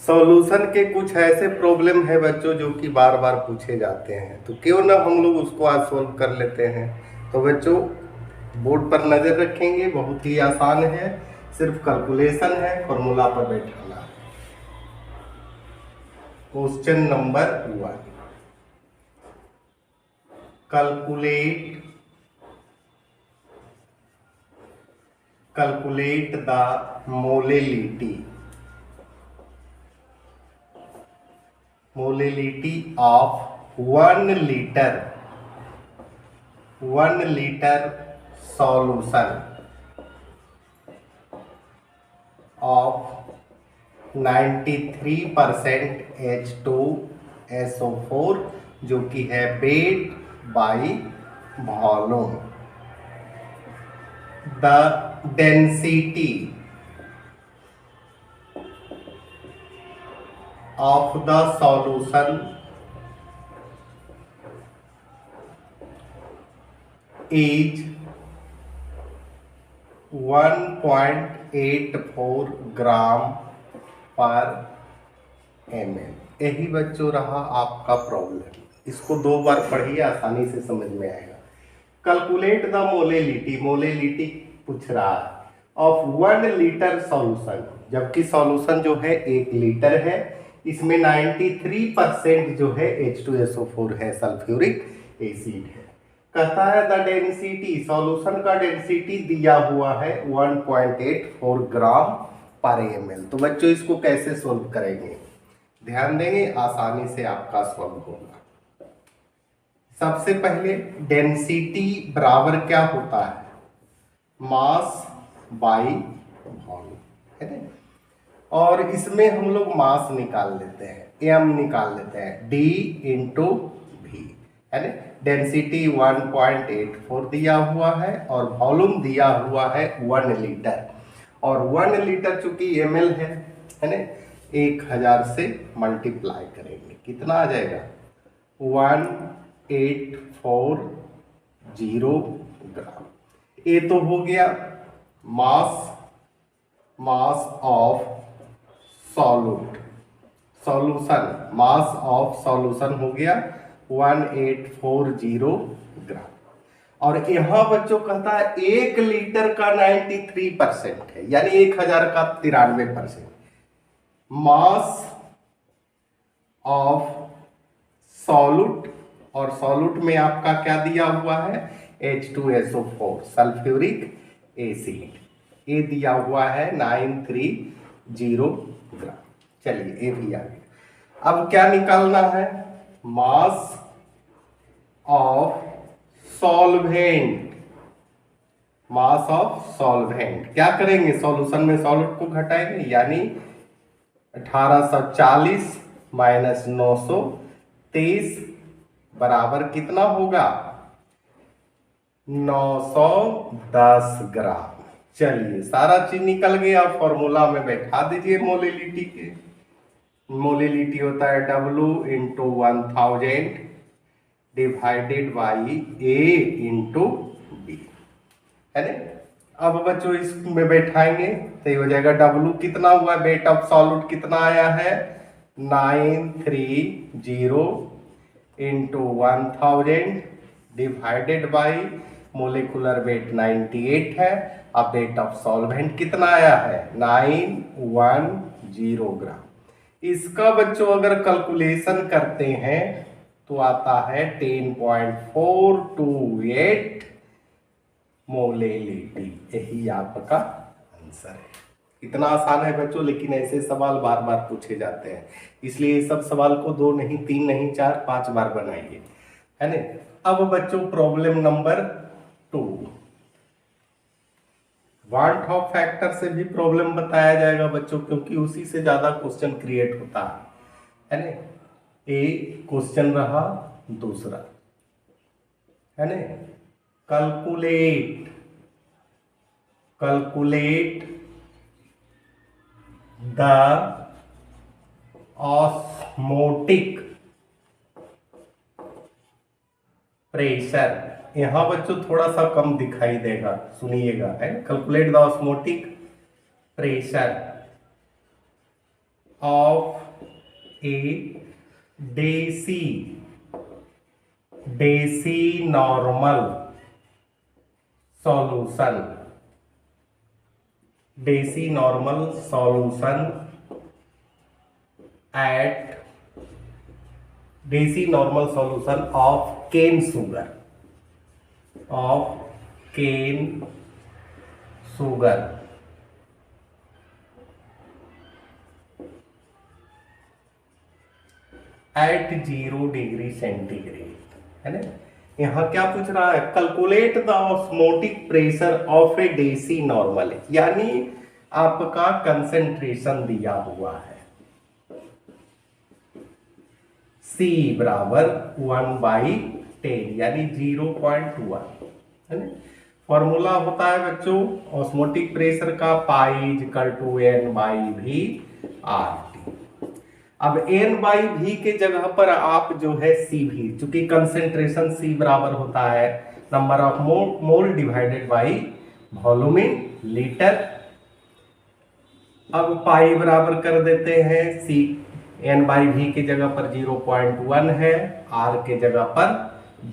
Solution के कुछ ऐसे प्रॉब्लम है बच्चों जो कि बार बार पूछे जाते हैं, तो क्यों ना हम लोग उसको आज सॉल्व कर लेते हैं। तो बच्चों बोर्ड पर नज़र रखेंगे, बहुत ही आसान है, सिर्फ कैलकुलेशन है, फॉर्मूला पर बैठाना है। Question number 1, calculate the molality of 1 liter solution of 93% H2SO4 जो कि है weight by volume. The density of the solution is 1.84 ग्राम पर ml। यही बच्चों रहा आपका प्रॉब्लम। इसको 2 बार पढ़िए, आसानी से समझ में आएगा। कैलकुलेट द मोलेलिटी पूछ रहा है ऑफ 1 लीटर सॉल्यूशन, जबकि सॉल्यूशन जो है 1 लीटर है, इसमें 93% जो है H2SO4 है, सल्फ्यूरिक एसिड है। कहता है द डेंसिटी, सॉल्यूशन का डेंसिटी दिया हुआ है 1.84 ग्राम पर ml। तो बच्चों इसको कैसे सोल्व करेंगे, ध्यान देंगे, आसानी से आपका सॉल्व होगा। सबसे पहले डेंसिटी बराबर क्या होता है, मास बाई वॉल्यूम, है ना। और इसमें हम लोग मास निकाल लेते हैं, m निकाल लेते हैं, d इंटू वी, है ना। डेंसिटी 1.84 दिया हुआ है और वॉल्यूम दिया हुआ है 1 लीटर, और 1 लीटर चूंकि ml है ना, 1000 से मल्टीप्लाई करेंगे, कितना आ जाएगा 1840 ग्राम। ये तो हो गया mass of solution, mass of solution हो गया 1840 ग्राम। और यहाँ बच्चों कहता है 1 लीटर का 93% है, यानी 1000 का 93%। मास ऑफ सॉल्यूट, और सॉल्यूट में आपका क्या दिया हुआ है H2SO4 सल्फ्यूरिक एसिड, ये दिया हुआ है 930 ग्राम। चलिए ये भी आ गया। अब क्या निकालना है, मास ऑफ सॉल्वेंट। क्या करेंगे, सॉल्यूशन में सॉल्यूट को घटाएंगे, यानी 1840 माइनस 923 बराबर कितना होगा 910 ग्राम। चलिए सारा चीज निकल गया, फॉर्मूला में बैठा दीजिए मोलेलिटी के। मोलेलिटी होता है W into 1000 divided by A into B, है ना। अब बच्चों इसमें बैठाएंगे तो ये हो जाएगा W कितना हुआ, वेट ऑफ सॉल्यूट कितना आया है 930 into 1000 divided by molecular weight 98 है। अब वेट ऑफ सॉल्वेंट कितना आया है 910 ग्राम। इसका बच्चों अगर कैलकुलेशन करते हैं तो आता है 10.428 मोलेलिटी। यही आपका आंसर है। इतना आसान है बच्चों, लेकिन ऐसे सवाल बार बार पूछे जाते हैं, इसलिए सब सवाल को 2 नहीं, 3 नहीं, 4, 5 बार बनाइए, है ना। अब बच्चों problem number 2, want of factor से भी प्रॉब्लम बताया जाएगा बच्चों, क्योंकि उसी से ज्यादा क्वेश्चन क्रिएट होता है ना। ये क्वेश्चन रहा दूसरा, है ना। Calculate the osmotic pressure. यहां बच्चों थोड़ा सा कम दिखाई देगा, सुनिएगा, है। Calculate the osmotic pressure of a deci normal solution, deci normal solution at deci normal solution of cane sugar, at 0 degree centigrade, है ना। यहाँ क्या पूछ रहा है, calculate the osmotic pressure of a deci normal, यानी आपका कंसेंट्रेशन दिया हुआ है C बराबर 1/10 यानी 0.1, है ना। फॉर्मूला होता है बच्चों ऑस्मोटिक प्रेशर का पाई इक्वल टू N/V/RT। अब N/V के जगह पर आप जो है CV, चूंकि कंसेंट्रेशन C बराबर होता है number of mole divided by volume in litre. अब पाई बराबर कर देते हैं C, N/V के जगह पर 0.1 है, R के जगह पर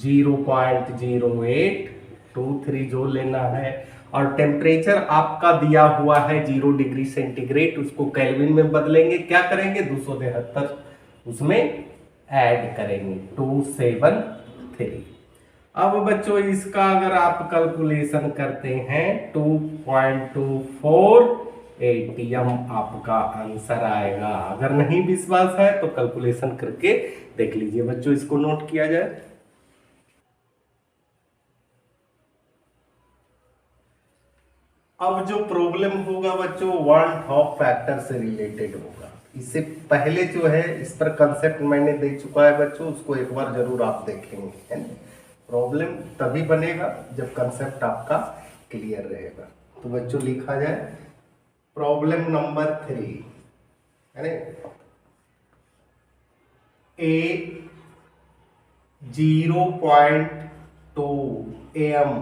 0.0823 जो लेना है, और टेम्परेचर आपका दिया हुआ है 0 डिग्री सेंटीग्रेड, उसको केल्विन में बदलेंगे, क्या करेंगे 273 उसमें ऐड करेंगे 273। अब बच्चों इसका अगर आप कैलकुलेशन करते हैं 2.24 ATM आपका आंसर आएगा। अगर नहीं विश्वास है तो कैलकुलेशन करके देख लीजिए बच्चों, इसको नोट किया जाए। अब जो प्रॉब्लम होगा बच्चों वन टॉप फैक्टर से रिलेटेड होगा। इससे पहले जो है इस पर कंसेप्ट मैंने दे चुका है बच्चों, उसको एक बार जरूर आप देखेंगे, है ना। प्रॉब्लम तभी बनेगा जब कंसेप्ट आपका क्लियर रहेगा। तो बच्चों लिखा जाए प्रॉब्लम नंबर 3, है ना। A 0.2 AM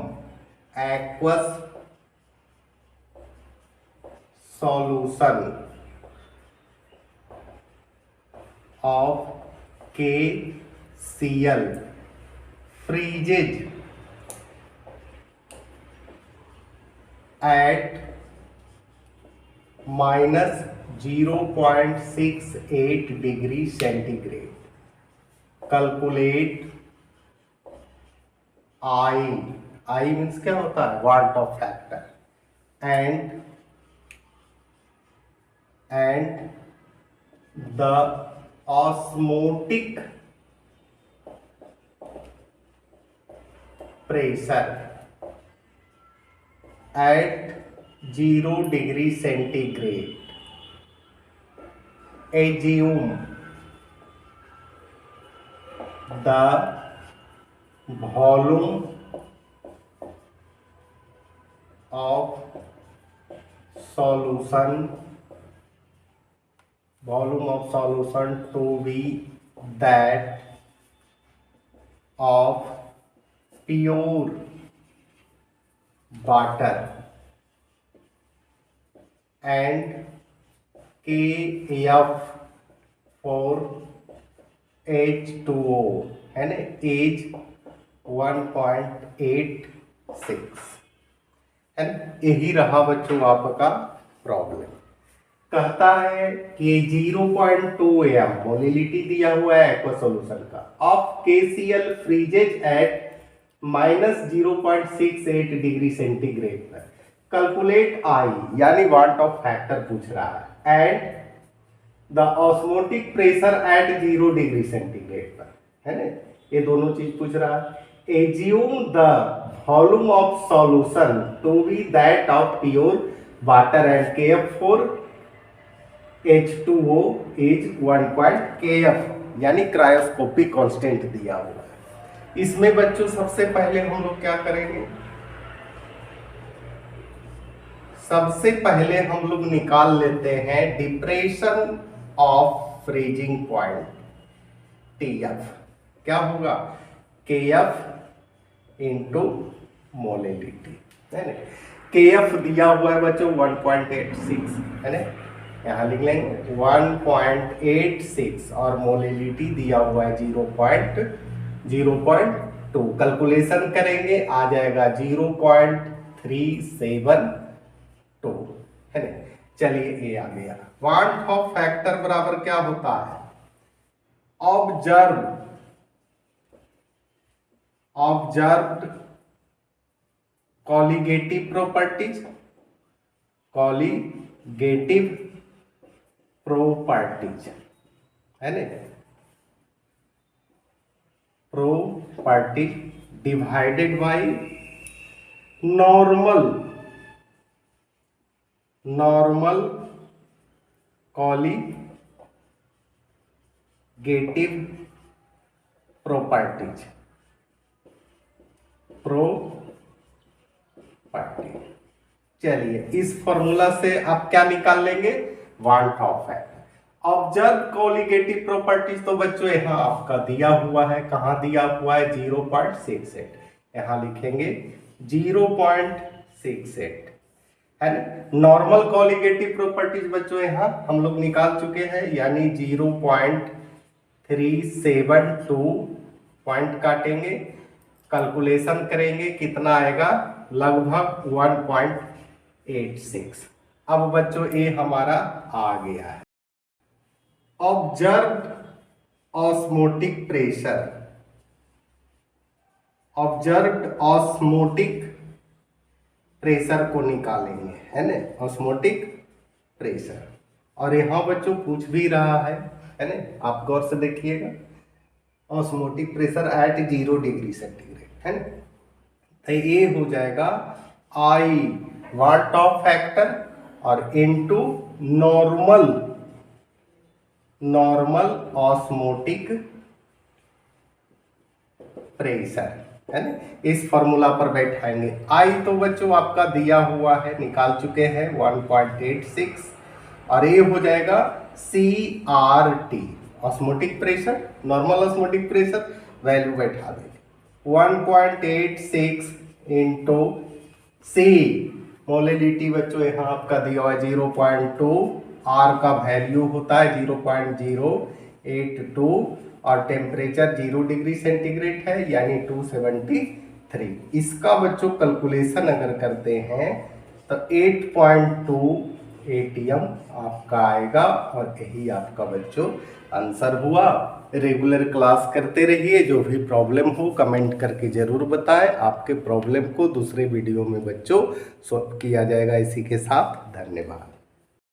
aqueous solution of KCl freezes at -0.68 degree centigrade. Calculate I means क्या होता है van't Hoff factor, and the osmotic pressure at 0 degree centigrade। Assume the volume of solution to be that of pure water and Kf for H2O, है ना, as 1.86, है ना। यही रहा बच्चों आपका प्रॉब्लम। कहता है कि 0.2 AM मोलिलिटी दिया हुआ है एक्वा सॉल्यूशन का of KCl freezes at -0.68 degree centigrade पर। कैलकुलेट I यानी वाट ऑफ फैक्टर पूछ रहा है, and the osmotic pressure at 0 degree centigrade पर, है ना। ये दोनों चीज पूछ रहा है। Assume the volume of solution to be that of pure water and KF for H2O is 1. KF यानी क्रायोस्कोपिक कांस्टेंट दिया हुआ है। इसमें बच्चों सबसे पहले हम लोग क्या करेंगे, सबसे पहले हम लोग निकाल लेते हैं depression of freezing point TF। क्या होगा KF इंटू मोलिलिटी, है ना। KF दिया हुआ है बच्चों 1.86, है ना। यहाँ लिख लेंगे 1.86 और मोलिलिटी दिया हुआ है 0.2। कैलकुलेशन करेंगे आ जाएगा 0.372 है ना। चलिए ये आ गया। वांट ऑफ फैक्टर बराबर क्या होता है? ऑब्जर्व्ड कॉलिगेटिव प्रॉपर्टीज, है ना, property divided by normal colligative properties. चलिए इस फॉर्मूला से आप क्या निकाल लेंगे? Want of factor. Observe colligative properties तो बच्चों यहाँ आपका दिया हुआ है, कहाँ दिया हुआ है? 0.68। यहाँ लिखेंगे 0.68 है ना। नॉर्मल कॉलिगेटिव प्रॉपर्टीज बच्चों यहाँ हम लोग निकाल चुके हैं, यानी 0.372 पॉइंट काटेंगे, कैलकुलेशन करेंगे कितना आएगा? लगभग 1.86। अब बच्चों ये हमारा आ गया है। ऑब्जर्व्ड ऑस्मोटिक प्रेशर को निकालेंगे, है ना, ऑस्मोटिक प्रेशर। और यहाँ बच्चों पूछ भी रहा है ना, आप गौर से देखिएगा, osmotic pressure at 0 degree centigrade, है ना। तो ये हो जाएगा आई वाट ऑफ फैक्टर और इनटू नॉर्मल ऑस्मोटिक प्रेशर, है ना। इस फॉर्मूला पर बैठाएंगे। आई तो बच्चों आपका दिया हुआ है, निकाल चुके हैं 1.86 और ये हो जाएगा CRT osmotic pressure, normal osmotic pressure, value बैठा देंगे 1.86 इंटू C। मोलिलिटी बच्चों यहाँ आपका दिया हुआ है 0.2, R का वैल्यू होता है 0.082 और टेम्परेचर 0 डिग्री सेंटीग्रेड है, यानी 273। इसका बच्चों कैलकुलेशन अगर करते हैं तो 8.2 ATM आपका आएगा और यही आपका बच्चों आंसर हुआ। रेगुलर क्लास करते रहिए, जो भी प्रॉब्लम हो कमेंट करके ज़रूर बताएं। आपके प्रॉब्लम को दूसरे वीडियो में बच्चों सॉल्व किया जाएगा। इसी के साथ धन्यवाद।